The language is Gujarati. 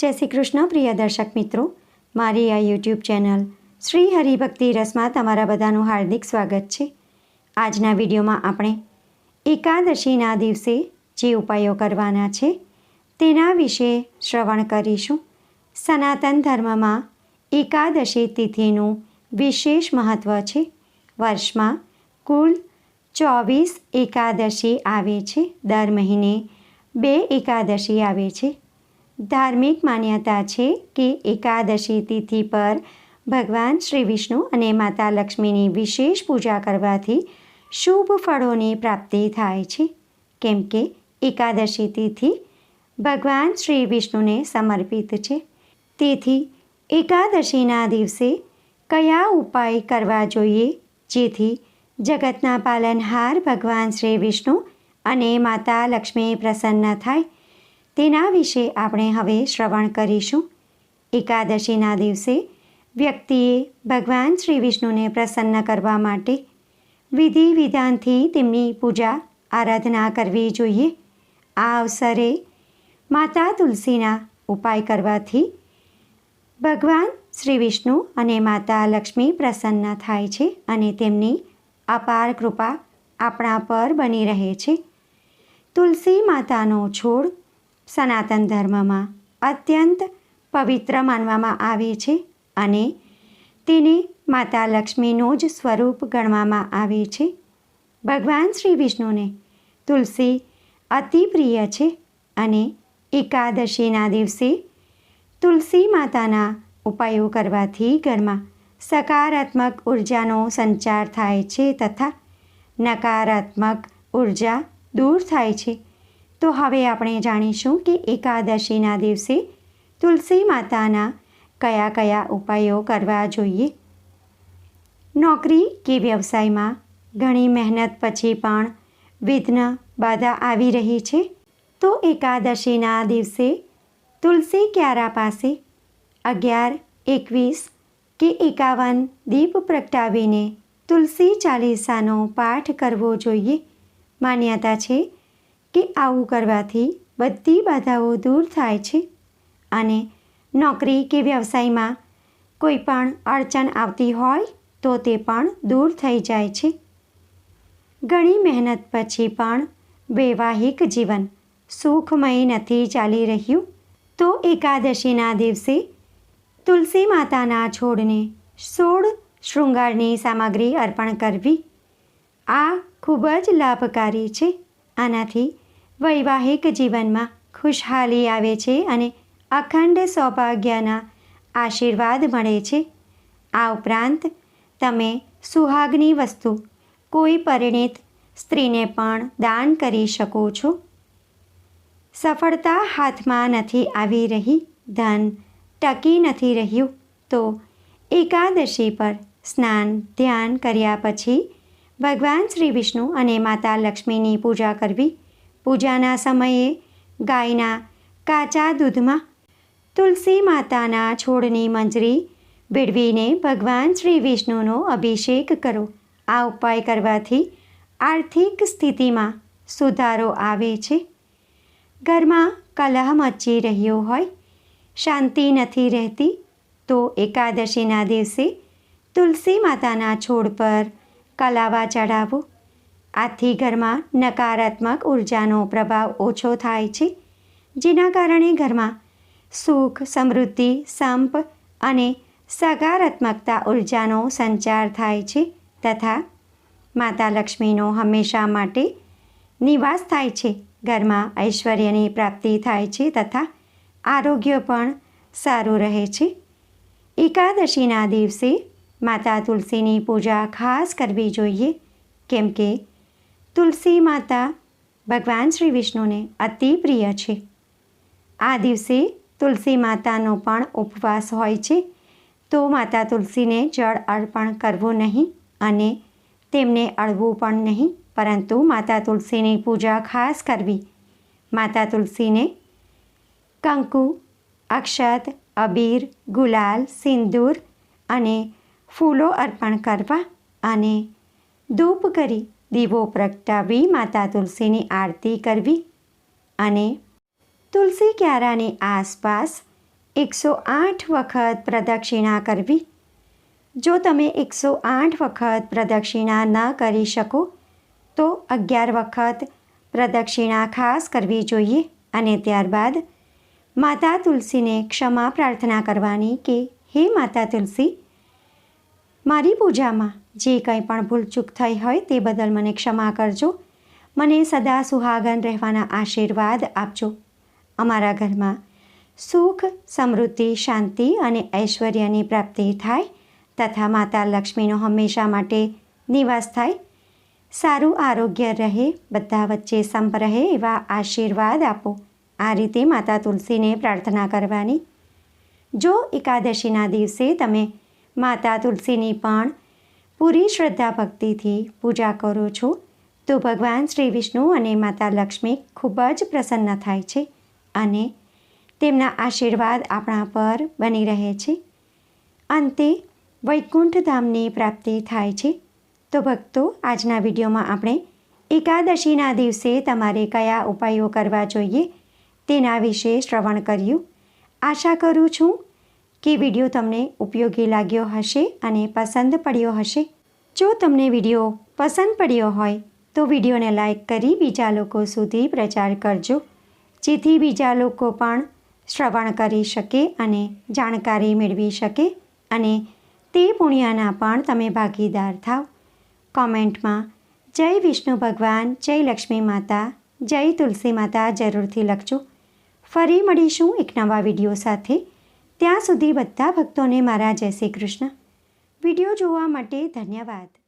જય શ્રી કૃષ્ણ પ્રિય દર્શક મિત્રો, મારી આ યુટ્યુબ ચેનલ શ્રી હરિભક્તિ રસમાં તમારા બધાનું હાર્દિક સ્વાગત છે. આજના વિડીયોમાં આપણે એકાદશીના દિવસે જે ઉપાયો કરવાના છે તેના વિશે શ્રવણ કરીશું. સનાતન ધર્મમાં એકાદશી તિથિનું વિશેષ મહત્ત્વ છે. વર્ષમાં કુલ 24 એકાદશી આવે છે. દર મહિને 2 એકાદશી આવે છે. ધાર્મિક માન્યતા છે કે એકાદશી તિથિ પર ભગવાન શ્રી વિષ્ણુ અને માતા લક્ષ્મીની વિશેષ પૂજા કરવાથી શુભ ફળોની પ્રાપ્તિ થાય છે. કેમ કે એકાદશી તિથિ ભગવાન શ્રી વિષ્ણુને સમર્પિત છે. તેથી એકાદશીના દિવસે કયા ઉપાય કરવા જોઈએ જેથી જગતના પાલનહાર ભગવાન શ્રી વિષ્ણુ અને માતા લક્ષ્મી પ્રસન્ન થાય, તેના વિશે આપણે હવે શ્રવણ કરીશું. એકાદશીના દિવસે વ્યક્તિએ ભગવાન શ્રી વિષ્ણુને પ્રસન્ન કરવા માટે વિધિ વિધાનથી તેમની પૂજા આરાધના કરવી જોઈએ. આ અવસરે માતા તુલસીના ઉપાય કરવાથી ભગવાન શ્રી વિષ્ણુ અને માતા લક્ષ્મી પ્રસન્ન થાય છે અને તેમની અપાર કૃપા આપણા પર બની રહે છે. તુલસી માતાનો છોડ સનાતન ધર્મમાં અત્યંત પવિત્ર માનવામાં આવે છે અને તેને માતા લક્ષ્મીનું જ સ્વરૂપ ગણવામાં આવે છે. ભગવાન શ્રી વિષ્ણુને તુલસી અતિ પ્રિય છે અને એકાદશીના દિવસે તુલસી માતાના ઉપાયો કરવાથી ઘરમાં સકારાત્મક ઉર્જાનો સંચાર થાય છે તથા નકારાત્મક ઉર્જા દૂર થાય છે. તો હવે આપણે જાણીશું કે એકાદશીના દિવસે તુલસી માતાના કયા કયા ઉપાયો કરવા જોઈએ. નોકરી કે વ્યવસાયમાં ઘણી મહેનત પછી પણ વિઘ્ન બાધા આવી રહી છે, તો એકાદશીના દિવસે તુલસી ક્યારા પાસે 11, 21 કે 51 દીપ પ્રગટાવીને તુલસી ચાલીસાનો પાઠ કરવો જોઈએ. માન્યતા છે કે આવું કરવાથી બધી બાધાઓ દૂર થાય છે અને નોકરી કે વ્યવસાયમાં કોઈ પણ અડચણ આવતી હોય તો તે પણ દૂર થઈ જાય છે. ઘણી મહેનત પછી પણ વૈવાહિક જીવન સુખમય નથી ચાલી રહ્યું, તો એકાદશીના દિવસે તુલસી માતાના છોડને 16 શૃંગારની સામગ્રી અર્પણ કરવી આ ખૂબ જ લાભકારી છે. આનાથી વૈવાહિક જીવનમાં ખુશહાલી આવે છે અને અખંડ સૌભાગ્યના આશીર્વાદ મળે છે. આ ઉપરાંત તમે સુહાગની વસ્તુ કોઈ પરિણીત સ્ત્રીને પણ દાન કરી શકો છો. સફળતા હાથમાં નથી આવી રહી, ધન ટકી નથી રહ્યું, તો એકાદશી પર સ્નાન ધ્યાન કર્યા પછી ભગવાન શ્રી વિષ્ણુ અને માતા લક્ષ્મીની પૂજા કરવી. પૂજાના સમયે ગાયના કાચા દૂધમાં તુલસી માતાના છોડની મંજરી ભેળવીને ભગવાન શ્રી વિષ્ણુનો અભિષેક કરો. આ ઉપાય કરવાથી આર્થિક સ્થિતિમાં સુધારો આવે છે. ઘરમાં કલહ મચી રહ્યો હોય, શાંતિ નથી રહેતી, તો એકાદશીના દિવસે તુલસી માતાના છોડ પર કલાવા ચડાવો. આથી ઘરમાં નકારાત્મક ઉર્જાનો પ્રભાવ ઓછો થાય છે, જેના કારણે ઘરમાં સુખ, સમૃદ્ધિ, સંપ અને સકારાત્મકતા ઉર્જાનો સંચાર થાય છે તથા માતા લક્ષ્મીનો હંમેશા માટે નિવાસ થાય છે. ઘરમાં ઐશ્વર્યની પ્રાપ્તિ થાય છે તથા આરોગ્ય પણ સારું રહે છે. એકાદશીના દિવસે માતા તુલસીની પૂજા ખાસ કરવી જોઈએ, કેમ કે તુલસી માતા ભગવાન શ્રી વિષ્ણુને અતિ પ્રિય છે. આ દિવસે તુલસી માતાનો પણ ઉપવાસ હોય છે, તો માતા તુલસીને જળ અર્પણ કરવું નહીં અને તેમને અડવું પણ નહીં, પરંતુ માતા તુલસીની પૂજા ખાસ કરવી. માતા તુલસીને કંકુ, અક્ષત, અબીર, ગુલાલ, સિંદૂર અને ફૂલો અર્પણ કરવા અને ધૂપ કરી દીવો પ્રગટાવી માતા તુલસીની આરતી કરવી અને તુલસી ક્યારાની આસપાસ 108 વખત પ્રદક્ષિણા કરવી. જો તમે 108 વખત પ્રદક્ષિણા ન કરી શકો તો 11 વખત પ્રદક્ષિણા ખાસ કરવી જોઈએ અને ત્યારબાદ માતા તુલસીને ક્ષમા પ્રાર્થના કરવાની કે હે માતા તુલસી, મારી પૂજામાં જે કંઈ પણ ભૂલચૂક થઈ હોય તે બદલ મને ક્ષમા કરજો. મને સદા સુહાગન રહેવાના આશીર્વાદ આપજો. અમારા ઘરમાં સુખ, સમૃદ્ધિ, શાંતિ અને ઐશ્વર્યની પ્રાપ્તિ થાય તથા માતા લક્ષ્મીનો હંમેશા માટે નિવાસ થાય. સારું આરોગ્ય રહે, બધા વચ્ચે સંપ રહે એવા આશીર્વાદ આપો. આ રીતે માતા તુલસીને પ્રાર્થના કરવાની. જો એકાદશીના દિવસે તમે માતા તુલસીની પણ પૂરી શ્રદ્ધા ભક્તિથી પૂજા કરો છો તો ભગવાન શ્રી વિષ્ણુ અને માતા લક્ષ્મી ખૂબ જ પ્રસન્ન થાય છે અને તેમના આશીર્વાદ આપણા પર બની રહે છે. અંતે વૈકુંઠ ધામની પ્રાપ્તિ થાય છે. તો ભક્તો, આજના વિડીયોમાં આપણે એકાદશીના દિવસે તમારે કયા ઉપાયો કરવા જોઈએ તેના વિશે શ્રવણ કર્યું. આશા કરું છું કે વિડીયો તમને ઉપયોગી લાગ્યો હશે અને પસંદ પડ્યો હશે. જો તમને વિડીયો પસંદ પડ્યો હોય તો વિડીયોને લાઈક કરી બીજા લોકો સુધી પ્રચાર કરજો, જેથી બીજા લોકો પણ શ્રવણ કરી શકે અને જાણકારી મેળવી શકે અને તે પુણ્યના પણ તમે ભાગીદાર થાવ. કોમેન્ટમાં જય વિષ્ણુ ભગવાન, જય લક્ષ્મી માતા, જય તુલસી માતા જરૂરથી લખજો. ફરી મળીશું એક નવા વિડીયો સાથે. ત્યાં સુધી બધા ભક્તોને મારા જય શ્રી કૃષ્ણ. વિડીયો જોવા માટે ધન્યવાદ.